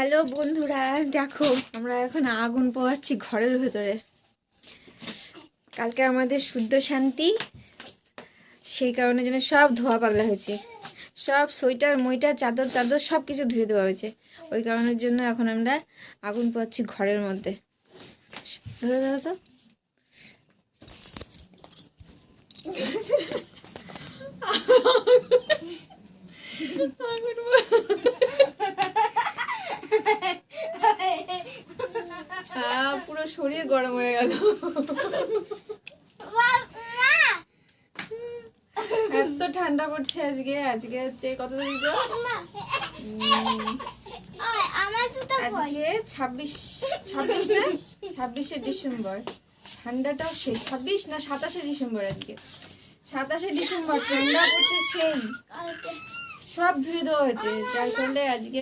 Hello বন্ধুরা, দেখো আমরা এখন আগুন পোহাচ্ছি ঘরের ভেতরে। কালকে আমাদের শুদ্ধ শান্তি, সেই কারণে যেন সব ধোয়া পাগলা হয়েছে। সব সোয়েটার মইটার চাদর টাদর সব কিছু ধুয়ে দেওয়া হয়েছে। ওই কারণের জন্য এখন আমরা আগুন পোহাচ্ছি ঘরের মধ্যে। ধরে ধরো তো। পুরো শরীর গরম হয়ে গেল। এত ঠান্ডা পড়ছে আজকে। আজকে হচ্ছে কত তারিখ? আজকে 26 না 26শে ডিসেম্বর। ঠান্ডাটাও সেই 26 না 27শে ডিসেম্বর। আজকে 27শে ডিসেম্বর। ঠান্ডা পড়ছে সেই। সব ধুয়ে দেওয়া হয়েছে, যার ফলে আজকে